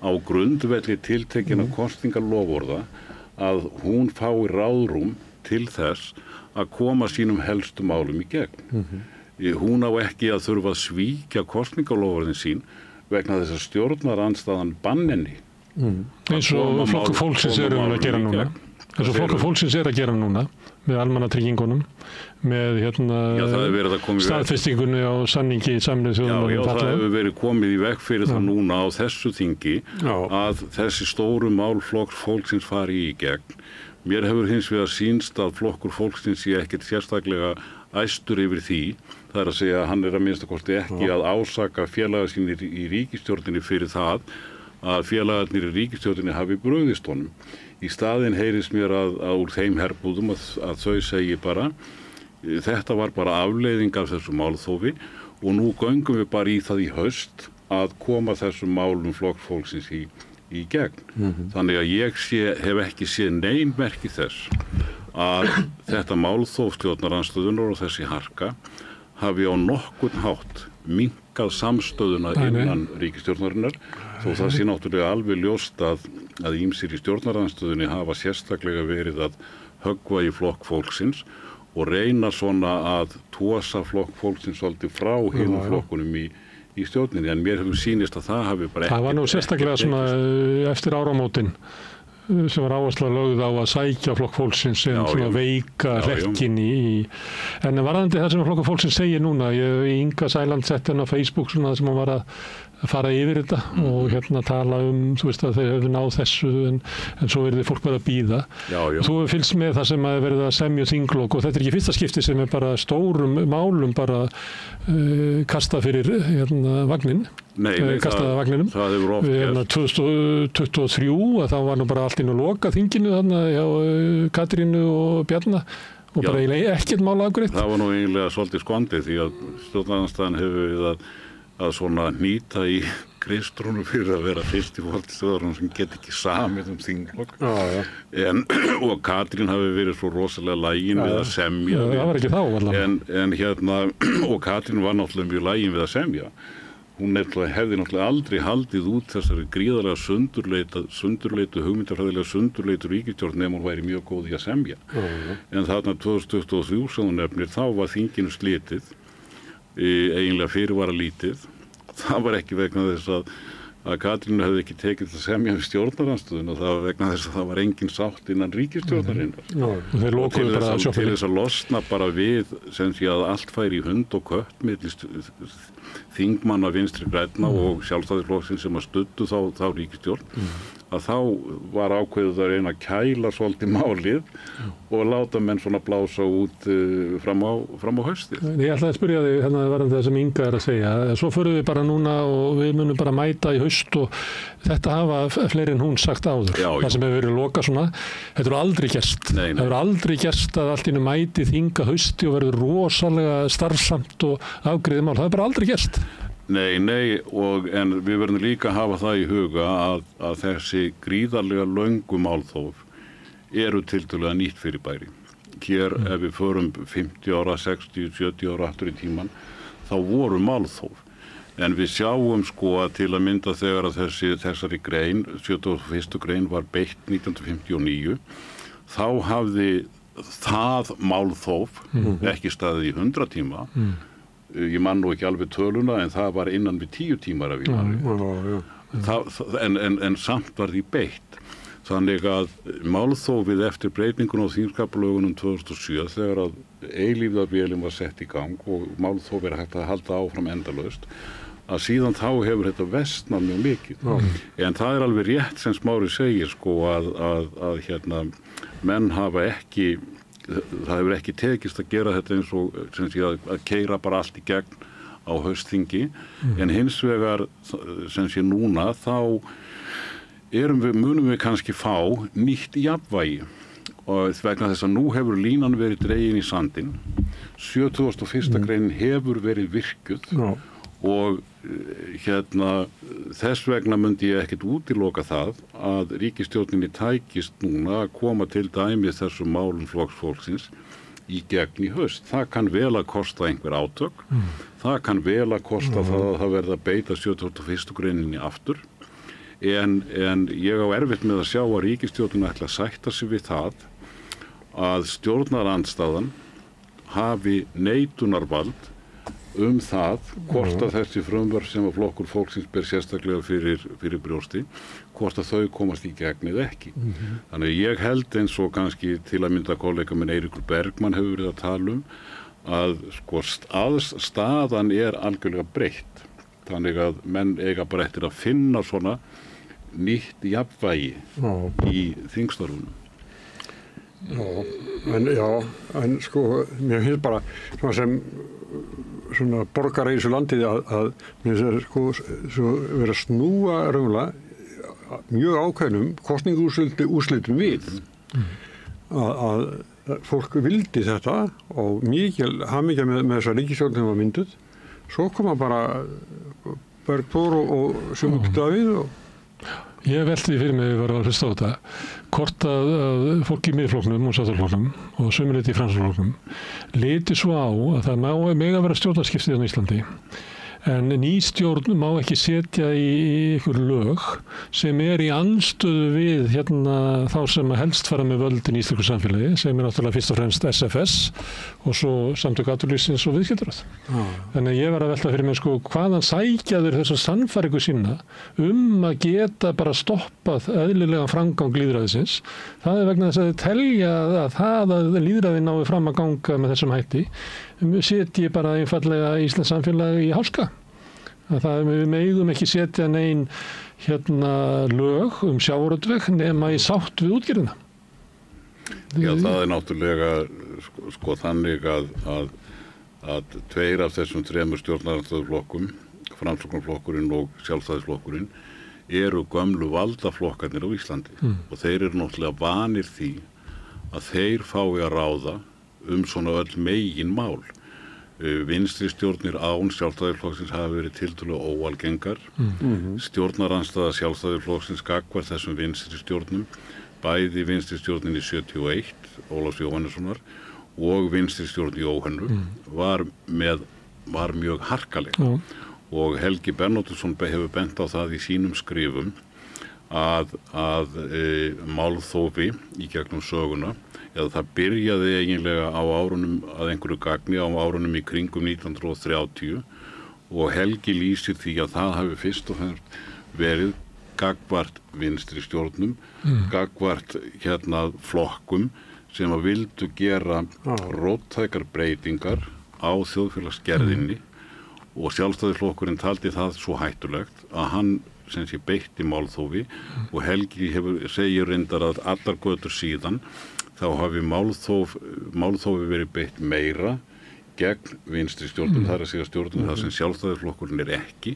á grundvelli tiltekinna kosningaloforða að hún fái ráðrúm til þess að koma sínum helstu málum í gegn. Hún á ekki að þurfa að svíkja kosningaloforðin sín vegna þess að stjórnarandstaðan banninni. Eins og flokkur fólksins að gera núna. eins og flokkur fólksins að gera núna með almannatryggingunum með staðfestingunni á samningi Sameinuðu þjóðanna Já, það hefur verið komið í veg fyrir það núna á þessu þingi að þessi stóru mál flokks fólksins fari í gegn. Mér hefur hins vegar sýnst að flokkur fólksins sé ekkert sérstaklega æstur yfir því. Það að segja að hann að minnsta kosti ekki að ásaka félaga sínir í ríkisstjórninni fyrir það að félagarnir í ríkisstjórninni hafi brugðist honum. Í staðinn heyrist mér að úr þeim herbúðum að þau segi bara þetta var bara afleiðing af þessu málþófi og nú göngum við bara í það í haust að koma þessum málum flokkfólksins í gegn. Þannig að ég hef ekki séð nein merki þess að þetta málþóf stjórnarandstöðunar og þessi harka hafi á nokkurn hátt minnkað samstöðuna innan ríkisstjórnarinnar þó það sé náttúrulega alveg ljóst að ýmsir í stjórnarandstöðunni hafa sérstaklega verið að höggva í flokk fólksins og reyna svona að tosa flokk fólksins svolítið frá hinum flokkunum í stjórninni en mér hefur sýnist að það hafi bara ekki. Það var nú sérstaklega svona eftir áramótin sem var áhersla lögð á að sækja flokk fólksins sem svona veika hlekkin en varðandi það sem flokk fólksins segir núna, Inga Sæland sett henni á Facebook svona sem hann var að fara yfir þetta og tala þú veist að þeir hefðu náð þessu en svo verður fólk bara að bíða. Þú hefur fylgst með það sem að verið að semja þinglok og þetta ekki fyrsta skipti sem bara stórum málum bara kasta fyrir vagnin. Nei, kastaði vagninum. Það hefur oft gert. 2023 að þá var nú bara allt inn að loka þinginu þarna hjá Katrínu og Bjarna og bara eiginlega ekkert mál afgreitt. Það var nú eiginlega svolítið skondið því að stjórnarandstaðan hefur verið að svona nýta í kristrúnu fyrir að vera fyrst í fólkstöðarum sem get ekki samið þinglok og Katrín hafi verið svo rosalega lægin við að semja það var ekki þá en og Katrín var náttúrulega mjög lægin við að semja hún hefði náttúrulega aldrei haldið út þessari gríðarlega sundurleitu hugmyndafræðilega sundurleitu ríkisstjórn nema hún væri mjög góð í að semja en þarna 2023 sem hún nefnir þá var þinginu slitið eiginlega fyrirvara lítið. Það var ekki vegna þess að Katrínu hefði ekki tekið að semja við stjórnarandstöðuna, það var vegna þess að það var engin sátt innan ríkisstjórnarinnar. Til þess að losna bara við sem sé að allt færi í hund og kött milli þingmanna Vinstri grænna og Sjálfstæðisflokksins sem að studdu þá ríkisstjórn að þá var ákveðið að reyna að kæla svolítið málið og láta menn svona blása út fram á haustið. Ég ætlaði að spyrja þig varðandi það sem Inga að segja. Svo förum við bara núna og við munum bara mæta í haust og þetta hafa fleiri en hún sagt áður. Það sem hefur verið loka svona, þetta eru aldrei gerst. Það hefur aldrei gerst að allt innu mæti þinga hausti og verður rosalega starfsamt og afgreiðið mál. Það hefur bara aldrei gerst. Nei, en við verðum líka að hafa það í huga að þessi gríðarlega löngu málþóf eru tiltölulega nýtt fyrirbæri. Hér ef við förum 50 ára, 60, 70 ára aftur í tíman, þá voru málþóf. En við sjáum sko að til að mynda þegar að þessari grein, 71. grein var beitt 1959, þá hafði það málþóf ekki staðið í 100 tíma, ég man nú ekki alveg töluna en það var innan við 10 tímar af en samt var því beitt þannig að málþófið eftir breytingun á þingskapalögunum 2007 þegar að eilífðarvélin var sett í gang og málþófið hægt að halda áfram endalaust að síðan þá hefur þetta versnað mjög mikið. En það alveg rétt sem Smári segir sko að hérna menn hafa ekki, það hefur ekki tekist að gera þetta eins og sem sé að keyra bara allt í gegn á haustþingi, en hins vegar sem sé núna þá munum við kannski fá nýtt jafnvægi og vegna þess að nú hefur línan verið dregin í sandinn, 71. greinin hefur verið virkuð og hérna þess vegna myndi ég ekkert útiloka það að ríkisstjórninni tækist núna að koma til dæmis þessum málum flokksfólksins í gegn í haust. Það kann vel að kosta einhver átök, það kann vel að kosta það að það verða að beita 71. greininni aftur, en ég á erfitt með að sjá að ríkisstjórnin ætla að sætta sig við það að stjórnarandstaðan hafi neitunarvald það hvort að þessi frumvörp sem að flokkur fólksins ber sérstaklega fyrir brjósti, hvort að þau komast í gegn eða ekki. Þannig að ég held eins og kannski til að mynda kollega minn Eiríkur Bergmann hefur verið að tala að sko staðan algjörlega breytt. Þannig að menn eiga bara eftir að finna svona nýtt jafnvægi í þingstörfunum. En sko mér finnst bara svona sem svona borgara í þessu landi að mér finnst sko vera að snúa raunverulega mjög ákveðnum kosningaúrslitum við að fólk vildi þetta og mikil hamingja með þessa ríkisstjórn sem var mynduð, svo koma bara Bergþór og Sigmundur Davíð og Ég velti fyrir mig að hlusta á þetta hvort að fólk í Miðflokknum og Sjálfstæðisflokknum og sömuleyti í Framsóknarflokknum liti svo á að það mega vera stjórnarskipti á Íslandi en ný stjórn má ekki setja í ykkur lög sem í andstöðu við hérna þá sem helst fara með völdin í íslensku samfélagi sem náttúrulega fyrst og fremst SFS og svo Samtök atvinnulífsins og Viðskiptaráð. Þannig að ég var að velta fyrir mig sko hvaðan sækjaður þessa sannfæringu sína að geta bara stoppað eðlilegan framgang lýðræðisins. Það vegna þess að þau telja að það að lýðræði nái fram að ganga með þessum hætti setji bara einfallega Íslands samfélagi í háska. Við megum ekki setja nein lög sjávarútveg nema í sátt við útgerðina. Já, það náttúrulega sko þannig að tveir af þessum þremur stjórnarandstöðuflokkum, Framsóknarflokkurinn og Sjálfstæðisflokkurinn, eru gömlu valdaflokkarnir á Íslandi og þeir eru náttúrulega vanir því að þeir fái að ráða svona öll megin mál. Vinstri stjórnir án Sjálfstæðisflokksins hafa verið tiltölulega óalgengar. Stjórnarandstaða Sjálfstæðisflokksins gagnvart þessum vinstri stjórnum, bæði vinstri stjórninni 71, Ólafs Jóhannessonar, og vinstri stjórn Jóhannu var mjög harkaleg. Og Helgi Bernódusson hefur bent á það í sínum skrifum að málþófi í gegnum söguna eða það byrjaði eiginlega á árunum að einhverju gagni á árunum í kringum 1930 og Helgi lýsir því að það hafi fyrst og fremst verið gagnvart vinstri stjórnum, gagnvart flokkum sem að vildu gera róttækar breytingar á þjóðfélagsgerðinni og Sjálfstæðisflokkurinn taldi það svo hættulegt að hann sem sé beitti málþófi og Helgi segir reyndar að allar götur síðan þá hafi málþófi verið beitt meira gegn vinstri stjórnum, það að segja stjórnum það sem Sjálfstæðisflokkurinn ekki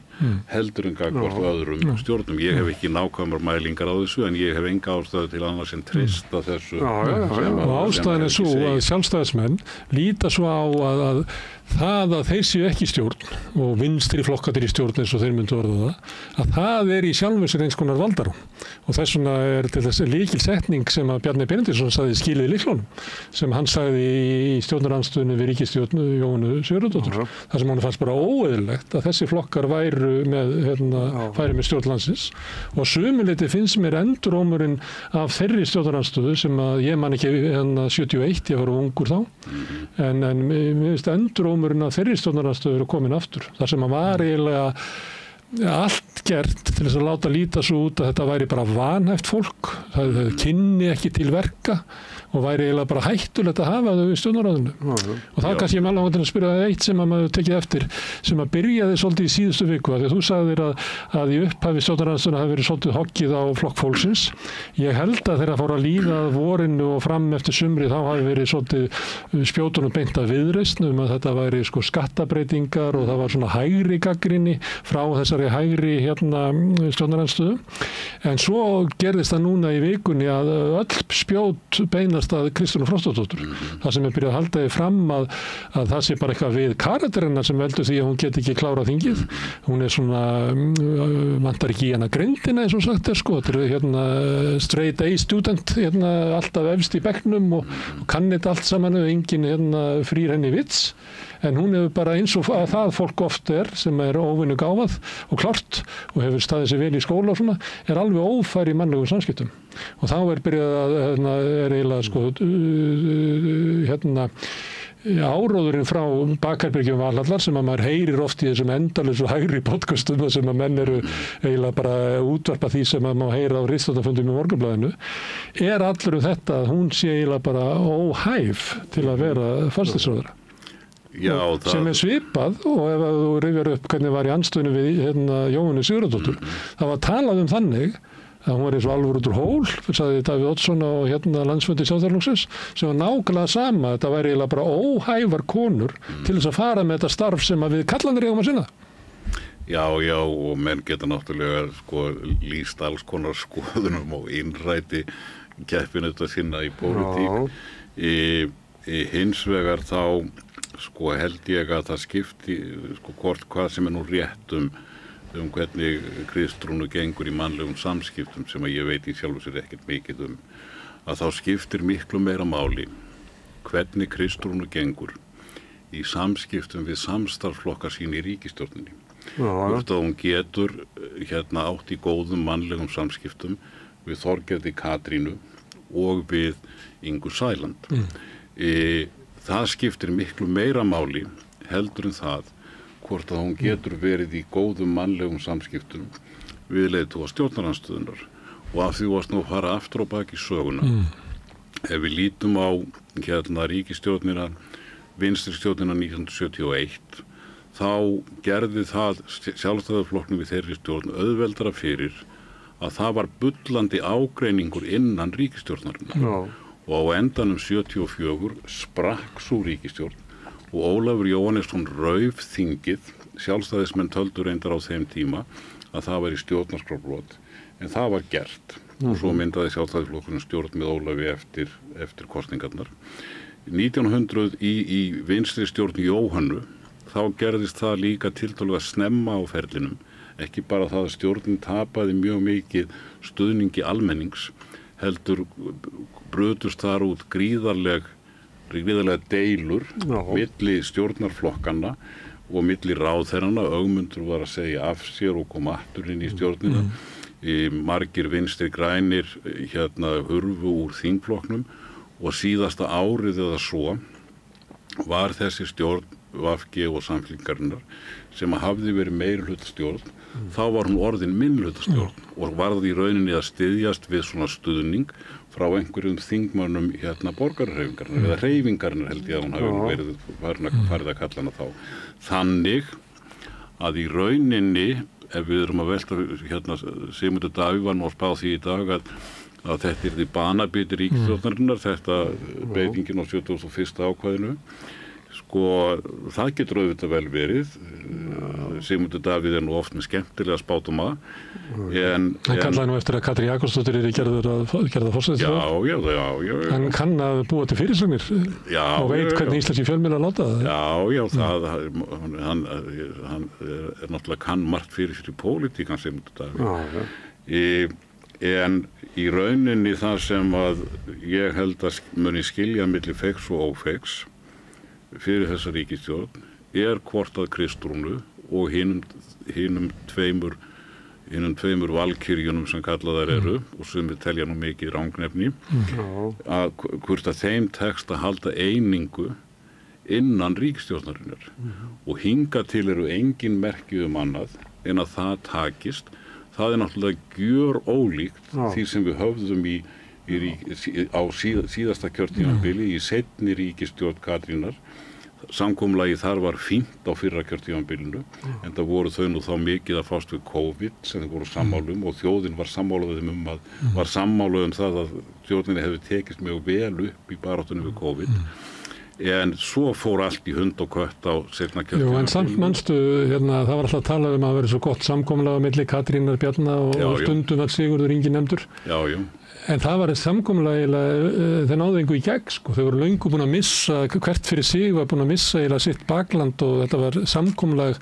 heldur en gagnvart öðrum stjórnum. Ég hef ekki nákvæmar mælingar á þessu en ég hef enga ástæðu til annars en treysta þessu. Og ástæðan svo að Sjálfstæðismenn líta svo á að það að þeir séu ekki stjórn og vinstri flokkarnir í stjórn eins og þeir myndu orða að það í sjálfu sér eins konar valdarúm og þess vegna til þess lykilsetning sem að Bjarni Benediktsson sagði skilið lyklunum sem hann sagði í stjórnarandstöðunni við ríkisstjórn Jóhannu Sigurðardóttur þar sem hann fannst bara óeðlilegt að þessi flokkar væru með stjórn landsins og sumuleyti finnst mér endurómurinn af þeirri stjórnarandstöðu sem að ég man ekki 71, ég var ungur þá en mér finnst endurómurinn af þeirri stjórnarandstöðu eru komin aftur þar sem að var eiginlega allt gert til þess að láta líta svo út að þetta væri bara vanhæft fólk, það kynni ekki til verka og væri eiginlega bara hættulegt að hafa þau í stjórnarráðinu. Og það kannski ég alveg að spyrja eitt sem að maður tekið eftir, sem að byrjaði svolítið í síðustu viku, því að þú sagðir að í upphafi stjórnarráðstöðuna hafi verið svolítið hoggið á Flokk fólksins. Ég held að þeirra fór að líða vorinu og fram eftir sumri, þá hafi verið svolítið spjótunum beint að Viðreisn að þetta væri sko skattabreitingar og það var svona hægri gagnrýni frá þessari hægri stjórnarandstöðu. En svo gerðist það núna í vikunni að öll spjót beinast að Kristrúnu Frostadóttur. Það sem byrjað að halda því fram að það sé bara eitthvað við karakterina sem veldur því að hún get ekki klárað þingið. Hún svona vantar ekki í hana grindina eins og sagt sko. Þetta straight A student alltaf efst í bekknum og kann þetta allt saman og enginn frýr henni vits. En hún hefur bara eins og það fólk oft sem óvinnu gáfað og klárt og hefur staðið sér vel í skóla og svona, alveg ófær í mannlegum samskiptum. Og þá byrjað að eiginlega sko áróðurinn frá bakherbergjum Valhallar sem að maður heyrir oft í þessum endalausu hægri podcastum sem að menn eru eiginlega bara útvarpa því sem að má heyra á ritstjórnarfundum í Morgunblaðinu, allur þetta að hún sé eiginlega bara óhæf til að vera forsætisráðherra. Já, sem svipað og ef þú rifjar upp hvernig var í andstöðinu við Jóhannu Sigurðardóttur, það var talað þannig að hún var eins og alveg út úr hól, sagði Davíð Oddsson á landsfundi Sjálfstæðisflokksins, sem var nákvæmlega sama, þetta væri eiginlega bara óhæfar konur til þess að fara með þetta starf sem að við kallanir eigum að sinna. Já, og menn geta náttúrulega sko lýst alls konar skoðunum og innræti keppinu þetta sinna í pólitík. Hins vegar þá sko held ég að það skipti sko hvað sem nú rétt hvernig Kristrúnu gengur í mannlegum samskiptum sem að ég veit í sjálfu sér ekkert mikið að þá skiptir miklu meira máli hvernig Kristrúnu gengur í samskiptum við samstarfsflokkar sín í ríkisstjórninni. Hvort að hún getur átt í góðum mannlegum samskiptum við Þorgerði Katrínu og við Ingu Sæland. Það skiptir miklu meira máli heldur en það hvort að hún getur verið í góðum mannlegum samskiptum við leiðtoga stjórnarandstöðunnar og af því varst nú að fara aftur á baki söguna. Ef við lítum á ríkisstjórnina, vinstristjórnina 1971, þá gerði það Sjálfstæðisflokknum við þeirri stjórn auðveldara fyrir að það var bullandi ágreiningur innan ríkisstjórnarinnar. Og á endanum 74 sprakk sú ríkisstjórn og Ólafur Jóhannesson rauf þingið. Sjálfstæðismenn töldu reyndar á þeim tíma að það væri stjórnarskrárbrot, en það var gert. Og svo myndaði Sjálfstæðisflokkurinn stjórn með Ólafi eftir kosningarnar. 1900 í vinstri stjórn Jóhannu, þá gerðist það líka tiltölulega snemma á ferlinum. Ekki bara það að stjórnin tapaði mjög mikið stuðningi almennings, heldur brutust þar út gríðarlega deilur milli stjórnarflokkanna og milli ráðherranna. Ögmundur var að segja af sér og kom aftur inn í stjórnina. Margir vinstri grænir hurfu úr þingflokknum og síðasta árið eða svo var þessi stjórn VG og Samfylkingarinnar sem hafði verið meirihlutastjórn, þá var hún orðin minnihlutastjórn og varði í rauninni að styðjast við svona stuðning frá einhverjum þingmönnum borgarhreyfingarinnar eða hreyfingarinnar held ég að hún hafi farið að kalla hana þá. Þannig að í rauninni, ef við erum að velta Sigmundur Davíð var nú að spá því í dag að þetta því banabiti ríkisstjórnarinnar, þetta breytingin á 71. ákvæðinu. Sko, það getur auðvitað vel verið. Sigmundur Davíð nú oft með skemmtilega spátuma. Hann kallaði nú eftir að Katrín Jakobsdóttir gerða forsætisráðherra. Já. Hann kann að búa til fyrirsagnir og veit hvernig íslenski fjölmiðlar láta það. Hann náttúrulega kann margt fyrir sér í pólitík, hann Sigmundur Davíð. En í rauninni það sem að ég held að muni skilja milli feigs og ófeigs fyrir þessa ríkisstjórn hvort að Kristrúnu og hinum tveimur valkyrjunum sem kallaðar eru og sem við telja nú mikið rangnefni að hvort að þeim tekst að halda einingu innan ríkisstjórnarinnar og hingað til eru engin merki annað en að það takist, það náttúrulega gjör ólíkt því sem við höfðum á síðasta kjörtímabili í seinni ríkisstjórn Katrínar. Samkomulagið þar var fínt á fyrra kjörtímabilinu, en það voru þau nú þá mikið að fást við COVID sem þau voru sammála og þjóðin var sammála það að þjóðinni hefði tekist mjög vel upp í baráttunni við COVID. En svo fór allt í hund og kött á seinna kjörtímabilinu. Jú, en samt manstu, það var alltaf að tala um að vera svo gott samkomulag á milli Katrínar Bjarna og stundum að Sigurður Ingi nefndur. Já. En það var samkomulag þeir náðu engu í gegn, sko. Þau voru löngu búin að missa, hvert fyrir sig var búin að missa sitt bakland og þetta var samkomulag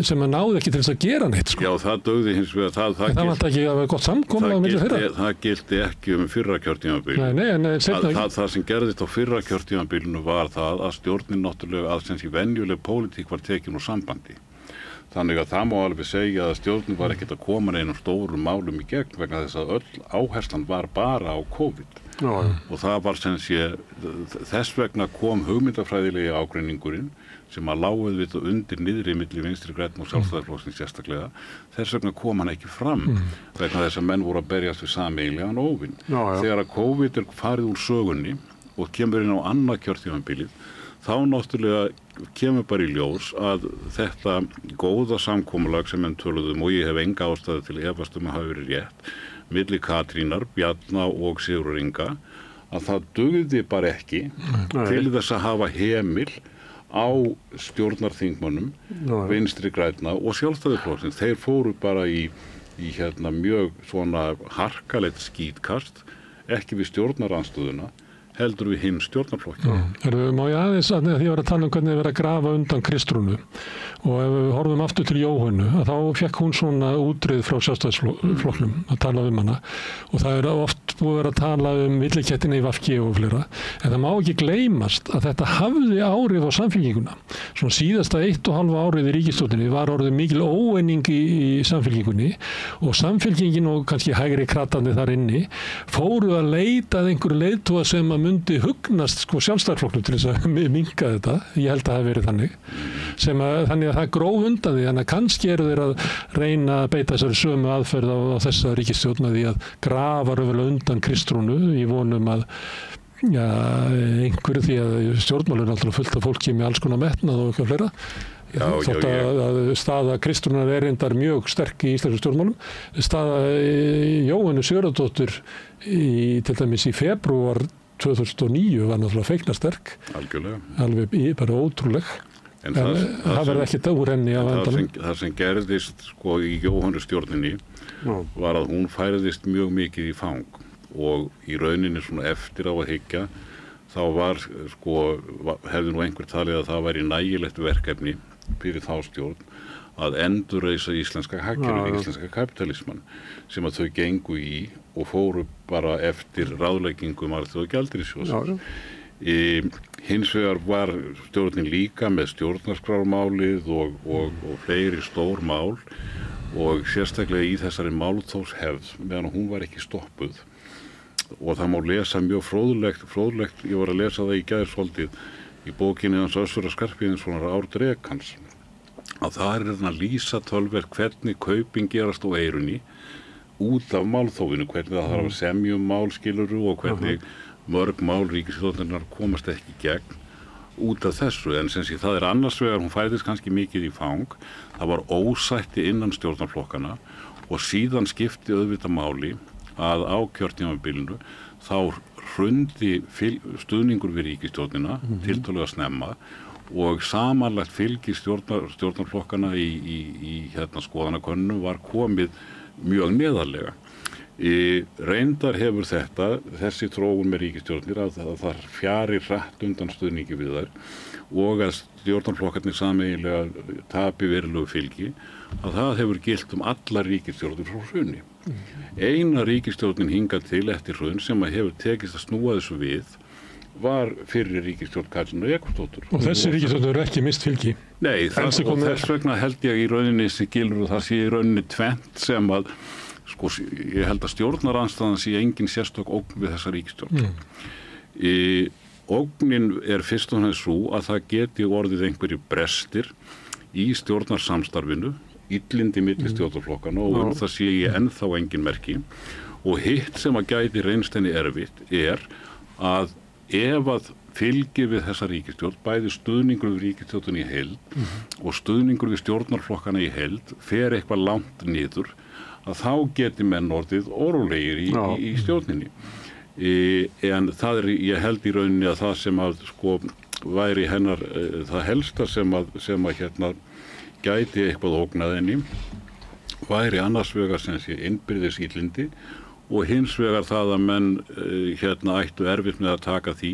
sem að náðu ekki til þess að gera neitt, sko. Já, það dögði hins vegar. Það var ekki að vera gott samkomulag á milli þeirra. Það gilti ekki fyrra kjörtímabilinu. Nei, það sem gerðist á fyrra kjörtímabilinu var það að stjórnin náttúrulega að sem sé venjuleg pólitík var tekin úr sambandi. Þannig að það má alveg segja að stjórnin var ekkert að koma neinum stórum málum í gegn vegna þess að öll áherslan var bara á COVID. Og það var sem sé, þess vegna kom hugmyndafræðilegi ágreiningurinn sem að láguð við undir niðri milli Vinstri grænna og Sjálfstæðisflokksins sérstaklega. Þess vegna kom hann ekki fram vegna þess að menn voru að berjast við sameiginlegan óvin. Þegar að COVID farið úr sögunni og kemur inn á annað kjörtímabilið, þá náttúrulega kemur bara í ljós að þetta góða samkomulag sem menn töluðum og ég hef enga ástæðu til efast að hafa verið rétt milli Katrínar, Bjarna og Sigurðar Inga, að það dugði bara ekki til þess að hafa hemil á stjórnarþingmönnum, Vinstri grænna og Sjálfstæðisflokksins. Þeir fóru bara í mjög svona harkalegt skítkast, ekki við stjórnarandstöðuna, heldur við hinn stjórnarflokki. Má ég aðeins að því að ég var að tala um hvernig þið verið að grafa undan Kristrúnu og ef við horfum aftur til Jóhönnu að þá fekk hún svona útreið frá Sjálfstæðisflokknum að tala um hana og það er oft búið að tala um villikettina í VG og fleira en það má ekki gleymast að þetta hafði áhrif á samfylkinguna. Svona síðasta 1,5 árið í ríkisstjórninni var orðið mikil óeining í samfylkingunni og samfylkingin og kannski hægri kratandi þar inni fóru að leita að einhverju leiðtoga sem að myndi hugnast Sjálfstæðisflokknum til þess að minnka þetta, ég held að það hafi verið þannig þannig að það gróf undan því þannig að kannski eru þeir að reyna að beita þessari sömu aðferð á þessa ríkisstjórn því að grafa raunverulega undan Kristrúnu í vonum að einhverju því að stjórnmál er alltaf fullt af fólki með alls konar metnað og eitthvað fleira þótt að staða Kristrúnar er reyndar mjög sterk í íslenskum stjórnmálum staða Jóhönnu Sigurðardóttur til dæmis í febrúar 2009 var náttúrulega feiknarsterk. Algjörlega. Alveg bara ótrúleg. En það verði ekkert úr henni á endanum. Það sem gerðist í Jóhönnu stjórninni var að hún færðist mjög mikið í fang og í rauninni svona eftir á að hyggja þá var hefði nú einhver talið að það væri nægilegt verkefni fyrir þá stjórn að endurreisa íslenska hagkerfið, íslenska kapitalisman sem að þau gengu í og fóru bara eftir ráðleggingum Alþjóðagjaldeyrissjóðsins. Hins vegar var stjórnin líka með stjórnarskrármálið og fleiri stór mál og sérstaklega í þessari málþófshefð meðan hún var ekki stoppuð og það má lesa mjög fróðlegt, ég var að lesa það í gær svolítið í bókinni hans Össura Skarphéðinssonar Ár Drekans að það er að lýsa töluvert hvernig kaupin gerast á Eyrunni út af málþófinu, hvernig það þarf að semja mál skiluru og hvernig mörg mál ríkisstjórnarinnar komast ekki í gegn út af þessu en sem sé það er annars vegar hún færðist kannski mikið í fang, það var ósætti innan stjórnarflokkana og síðan skipti auðvitað máli að á kjörtímabilinu þá hrundi stuðningur við ríkisstjórnina tiltölulega snemma og samanlagt fylgi stjórnarflokkana í skoðanakönnunum var komið mjög neðarlega. Reyndar hefur þessi þróun með ríkisstjórnir að það fjari hratt undan stuðningi við þær og að stjórnarflokkarnir sameiginlega tapi verulegu fylgi að það hefur gilt allar ríkisstjórnir frá hruni. Eina ríkisstjórnin hingað til eftir hrun sem að hefur tekist að snúa þessu við var fyrir ríkisstjórn Katrínar Jakobsdóttur. Og þessi ríkisstjórn hefur ekki mist fylgi? Nei, þess vegna held ég í rauninni sem gilur og það sé í rauninni tvennt sem að ég held að stjórnarandstaðan sé engin sérstök ógn við þessa ríkisstjórn. Ógnin er fyrst og fremst sú að það geti orðið einhverju brestir í stjórnarsamstarfinu illindi milli stjórnarflokkana og það sé ég ennþá engin merki. Og hitt sem að gæti reynst henni erfitt að ef að fylgir við þessa ríkisstjórn, bæði stuðningur við ríkisstjórn í heild og stuðningur við stjórnarflokkana í heild fer eitthvað langt niður, að þá geti menn orðið órólegir í stjórninni. En það ég held í rauninni að það sem að sko væri hennar það helsta sem að gæti eitthvað ógnað henni væri annars vegar sem sé innbyrðis illindi og hins vegar það að menn ættu erfitt með að taka því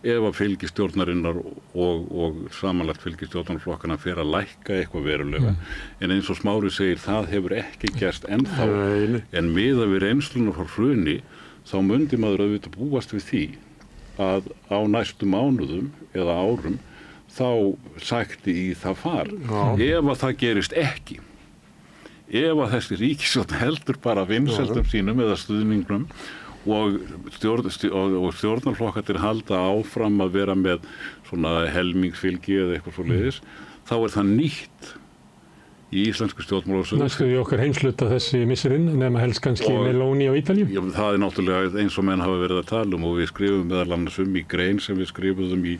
ef að fylgi stjórnarinnar og samanlagt fylgi stjórnarflokkana fer að lækka eitthvað verulega. En eins og Smári segir, það hefur ekki gerst ennþá. En miðað við reynsluna frá hruni, þá mundi maður auðvitað búast við því að á næstu mánuðum eða árum þá sækti í það far. Ef að það gerist ekki, ef að þessi ríkisstjórn heldur bara vinsældum sínum eða stuðningnum og stjórnarflokkarnir halda áfram að vera með svona helmingsfylgi eða eitthvað svoleiðis, þá það nýtt í íslensku stjórnmálasögu. Næstu í okkar heimsluta þessi missirinn, nema helst kannski Meloni á Ítalíu? Já, það náttúrulega eins og menn hafa verið að tala og við skrifum meðal annars í grein sem við skrifuðum í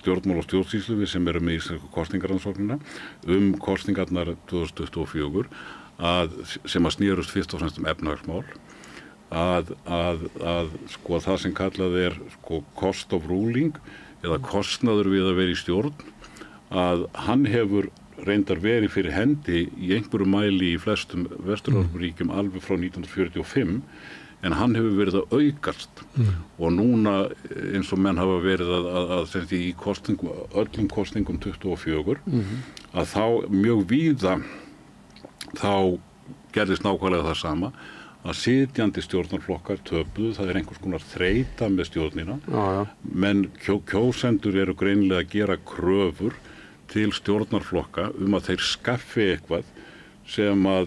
stjórnmál og stjórnsýslu við sem erum með íslensku kosningarannsóknina kosningarnar 2024 sem að snýrust fyrst og fremst efnahagsmál að sko það sem kallað sko cost of ruling eða kostnaður við að vera í stjórn að hann hefur reyndar verið fyrir hendi í einhverju mæli í flestum Vestur-Evrópuríkjum alveg frá 1945 en hann hefur verið að aukast og núna eins og menn hafa verið að í öllum kosningum 24 að þá mjög víða þá gerðist nákvæmlega það sama að sitjandi stjórnarflokkar töpuðu, það einhvers konar þreyta með stjórnina, menn kjósendur eru greinilega að gera kröfur til stjórnarflokka að þeir skaffi eitthvað sem að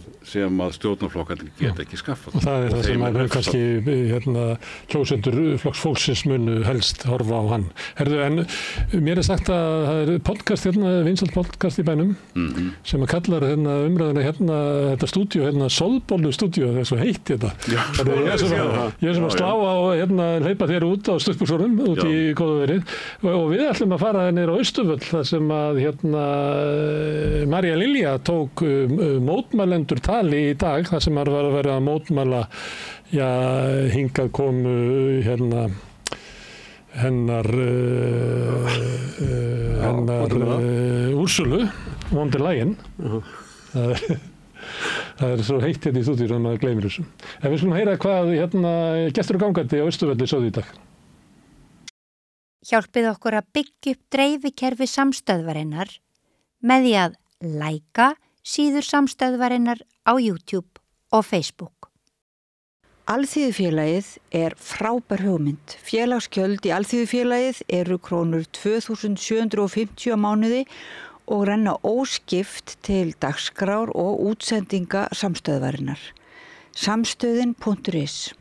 stjórnarflokkarnir geta ekki skaffað. Og það það sem að kannski kjósendur Flokks fólksins munu helst horfa á hann. En mér sagt að það podcast vinsælt podcast í bænum sem að kallar umræðuna þetta stúdíó, Sólbollu stúdíó, það svo heitt þetta. Ég sem að slá á hleypa þér út á stuttbuxunum út í góða verið og við ætlum að fara niður á Austurvöll þar sem að María Lilja tók mótmælendur tali í dag þar sem var að vera að mótmæla hingað komu hennar Úrsulu von der Leyen það svo heitt í stúdíu að maður gleymir þessu en við skulum heyra hvað gestur og gangandi á Austurvelli sögðu í dag. Hjálpið okkur að byggja upp dreifikerfi samstöðvarinnar með því að læka síður samstöðvarinnar á YouTube og Facebook. Alþýðufélagið frábær hugmynd. Félagsgjöld í Alþýðufélagið eru krónur 2.750 á mánuði og renna óskipt til dagskrár og útsendinga samstöðvarinnar. Samstöðin.is